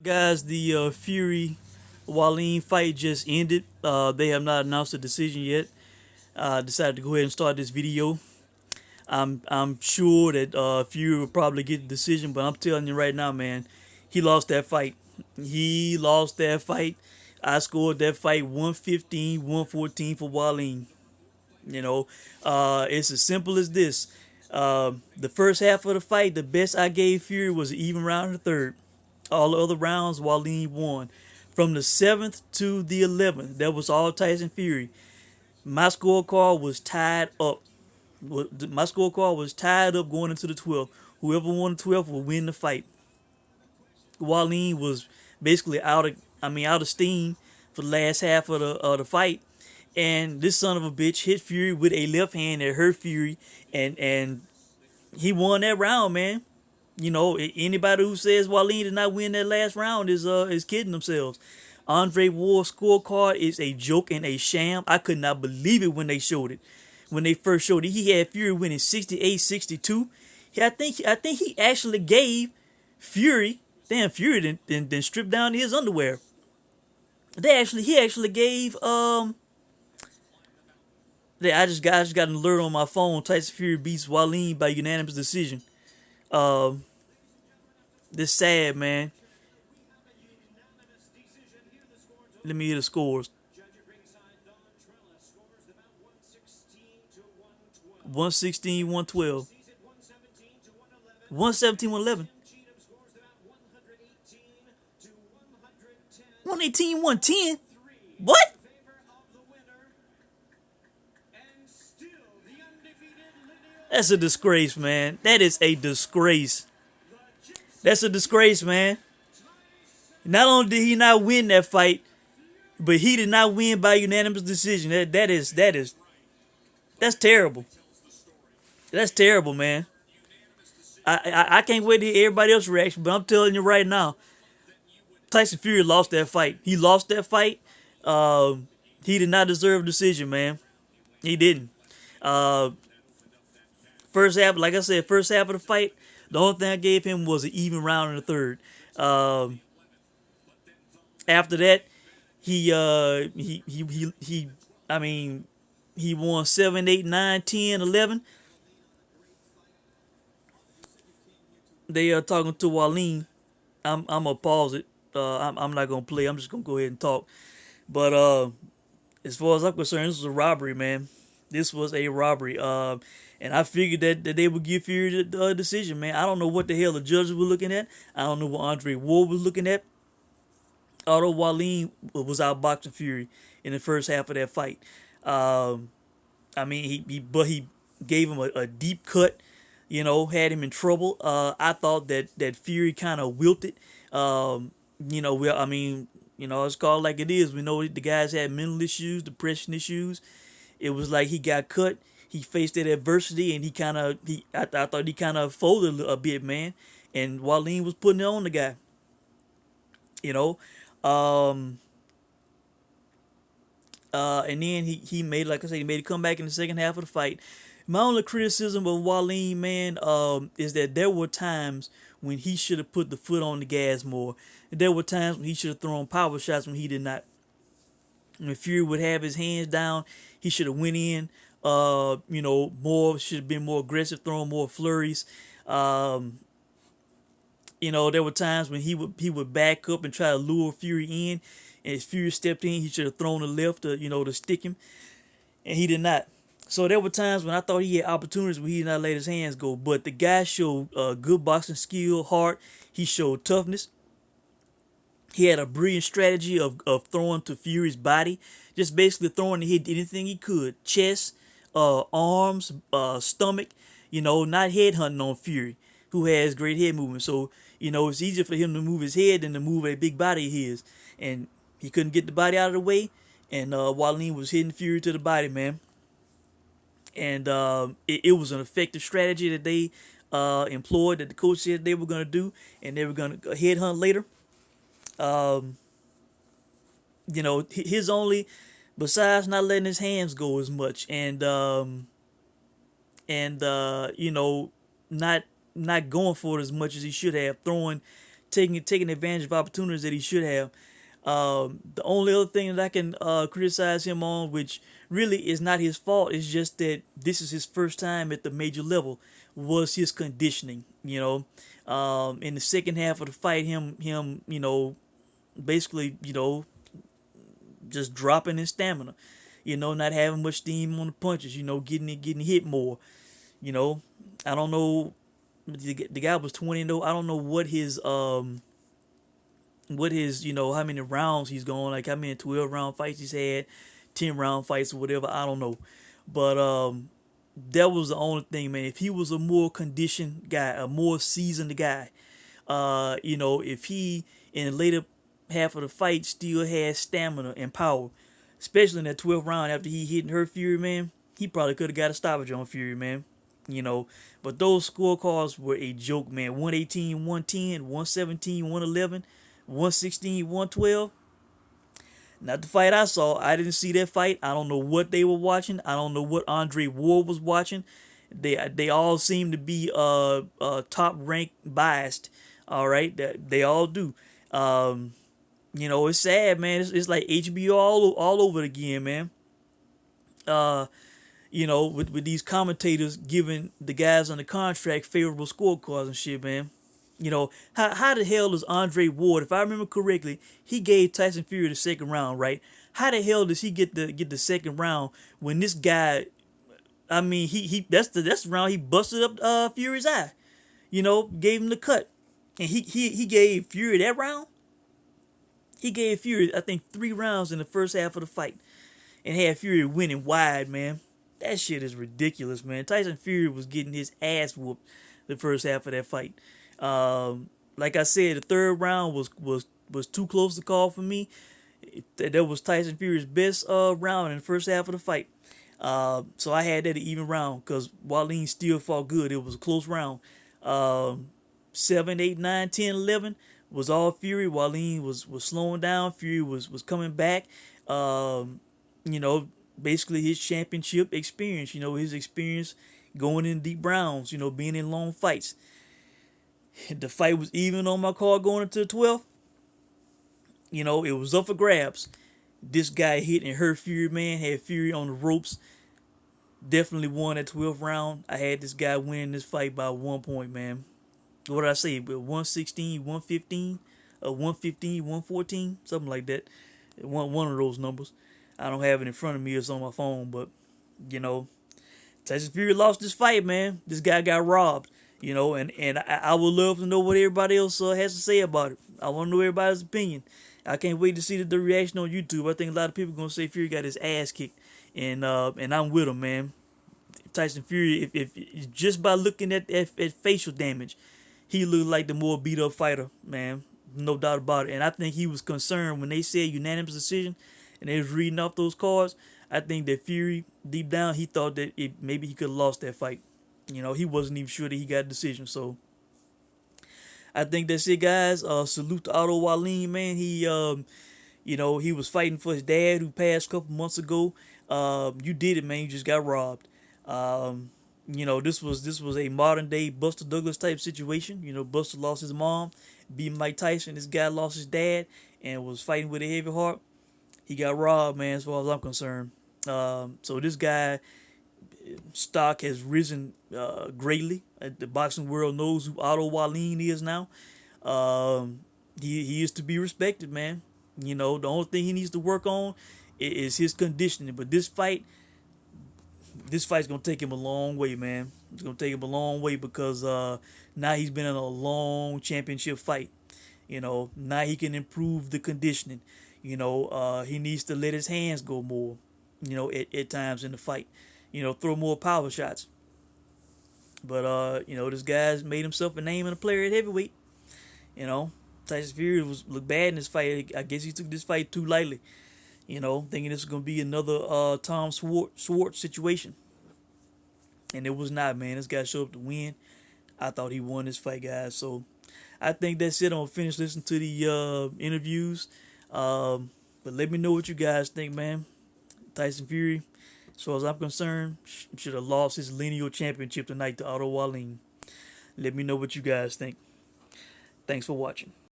Guys, the Fury Wallin fight just ended. They have not announced a decision yet. Decided to go ahead and start this video. I'm sure that Fury will probably get the decision, but I'm telling you right now, man, he lost that fight. He lost that fight. I scored that fight 115, 114 for Wallin. You know, it's as simple as this. The first half of the fight, the best I gave Fury was an even round in the third. All the other rounds, Wallin won. From the 7th to the 11th, that was all Tyson Fury. My scorecard was tied up. My scorecard was tied up going into the 12th. Whoever won the 12th will win the fight. Wallin was basically out of steam for the last half of the fight, and this son of a bitch hit Fury with a left hand that hurt Fury, and he won that round, man. You know, anybody who says Wallin did not win that last round is kidding themselves. Andre Ward's scorecard is a joke and a sham. I could not believe it when they showed it. When they first showed it, he had Fury winning 68-62. I think he actually gave Fury, damn Fury then stripped down his underwear. He actually gave I just got an alert on my phone. Tyson Fury beats Wallin by unanimous decision. Um this sad, man. Let me hear the scores. 116, 112. 117, 111. 118, 110. What? That's a disgrace, man. That is a disgrace. That's a disgrace, man. Not only did he not win that fight, but he did not win by unanimous decision. That's terrible. That's terrible, man. I can't wait to hear everybody else's reaction, but I'm telling you right now, Tyson Fury lost that fight. He lost that fight. He did not deserve a decision, man. He didn't. Uh, First half, like I said, first half of the fight, the only thing I gave him was an even round in the third. Um, After that, he I mean he won 7, 8, 9, 10, 11. They are talking to Wallin. I'm gonna pause it. I'm not gonna play. I'm just gonna go ahead and talk. But as far as I'm concerned, this was a robbery, man. This was a robbery. And I figured that they would give Fury the decision, man. I don't know what the hell the judges were looking at. I don't know what Andre Ward was looking at. Otto Wallin was outboxing Fury in the first half of that fight. Um, I mean, he gave him a deep cut. You know, had him in trouble. I thought that Fury kind of wilted. I mean, it's called like it is. We know the guys had mental issues, depression issues. It was like he got cut. He faced that adversity, and I thought he kind of folded a bit, man. And Wallin was putting it on the guy. You know, um, and then he made, like I said, he made a comeback in the second half of the fight. My only criticism of Wallin, man, is that there were times when he should have put the foot on the gas more. There were times when he should have thrown power shots when he did not. When Fury would have his hands down, he should have went in. More should have been more aggressive, throwing more flurries. Um, there were times when he would back up and try to lure Fury in, and as Fury stepped in, he should have thrown the left to stick him, and he did not. So there were times when I thought he had opportunities when he did not let his hands go. But the guy showed good boxing skill, heart. He showed toughness. He had a brilliant strategy of throwing to Fury's body, just basically throwing to hit anything he could, chest, arms, stomach. Not head hunting on Fury, who has great head movement. So it's easier for him to move his head than to move a big body of his, and he couldn't get the body out of the way. And Wallin was hitting Fury to the body, man. And it was an effective strategy that they employed, that the coach said they were going to do, and they were going to headhunt later. Um, his only, besides not letting his hands go as much, and not going for it as much as he should have, throwing taking advantage of opportunities that he should have. The only other thing that I can criticize him on, which really is not his fault, is just that this is his first time at the major level, was his conditioning. In the second half of the fight, him, basically, just dropping his stamina. Not having much steam on the punches. Getting hit more. You know, I don't know. The guy was 20 though. I don't know what his how many rounds he's going, like how many 12 round fights he's had, 10 round fights or whatever. I don't know, but that was the only thing, man. If he was a more conditioned guy, a more seasoned guy, if he in the later half of the fight still had stamina and power, especially in that 12th round after he hit and hurt Fury, man, he probably could have got a stoppage on Fury, man. But those scorecards were a joke, man. 118, 110, 117, 111, 116, 112. Not the fight I saw. I didn't see that fight. I don't know what they were watching. I don't know what Andre Ward was watching. They all seem to be top ranked biased. All right, they all do. It's sad, man. It's like HBO all over again, man. With these commentators giving the guys on the contract favorable scorecards and shit, man. How the hell does Andre Ward, if I remember correctly, he gave Tyson Fury the second round, right? How the hell does he get the second round when this guy, I mean, he that's the round he busted up Fury's eye, gave him the cut, and he gave Fury that round. He gave Fury, I think, 3 rounds in the first half of the fight, and had Fury winning wide, man. That shit is ridiculous, man. Tyson Fury was getting his ass whooped the first half of that fight. Like I said, the third round was too close to call for me. That was Tyson Fury's best round in the first half of the fight. So I had that an even round because Wallin still fought good. It was a close round. 7, 8, 9, 10, 11 was all Fury. Wallin was slowing down. Fury was coming back. Basically his championship experience. His experience going in deep rounds. Being in long fights. The fight was even on my card going into the 12th. It was up for grabs. This guy hit and hurt Fury, man. Had Fury on the ropes. Definitely won that 12th round. I had this guy winning this fight by 1 point, man. What did I say? 116, 115, 115, 114, something like that. One of those numbers. I don't have it in front of me. It's on my phone, but Tyson Fury lost this fight, man. This guy got robbed. And I would love to know what everybody else has to say about it. I want to know everybody's opinion. I can't wait to see the reaction on YouTube. I think a lot of people are going to say Fury got his ass kicked. And I'm with him, man. Tyson Fury, if just by looking at facial damage, he looked like the more beat up fighter, man. No doubt about it. And I think he was concerned when they said unanimous decision and they was reading off those cards. I think that Fury, deep down, he thought that maybe he could have lost that fight. He wasn't even sure that he got a decision. So I think that's it, guys. Salute to Otto Wallin, man. He was fighting for his dad who passed a couple months ago. You did it, man. You just got robbed. This was a modern day Buster Douglas type situation. Buster lost his mom, beat Mike Tyson. This guy lost his dad and was fighting with a heavy heart. He got robbed, man, as far as I'm concerned. So this guy stock has risen greatly. The boxing world knows who Otto Wallin is now. He is to be respected, man. The only thing he needs to work on is his conditioning. But this fight's gonna take him a long way, man. It's gonna take him a long way because now he's been in a long championship fight. Now he can improve the conditioning. He needs to let his hands go more. At times in the fight. Throw more power shots. But this guy's made himself a name and a player at heavyweight. Tyson Fury looked bad in this fight. I guess he took this fight too lightly. Thinking this was gonna be another Tom Schwartz situation. And it was not, man. This guy showed up to win. I thought he won this fight, guys. So I think that's it. I'm gonna finish listening to the interviews. But let me know what you guys think, man. Tyson Fury, as far as I'm concerned, should have lost his lineal championship tonight to Otto Wallin. Let me know what you guys think. Thanks for watching.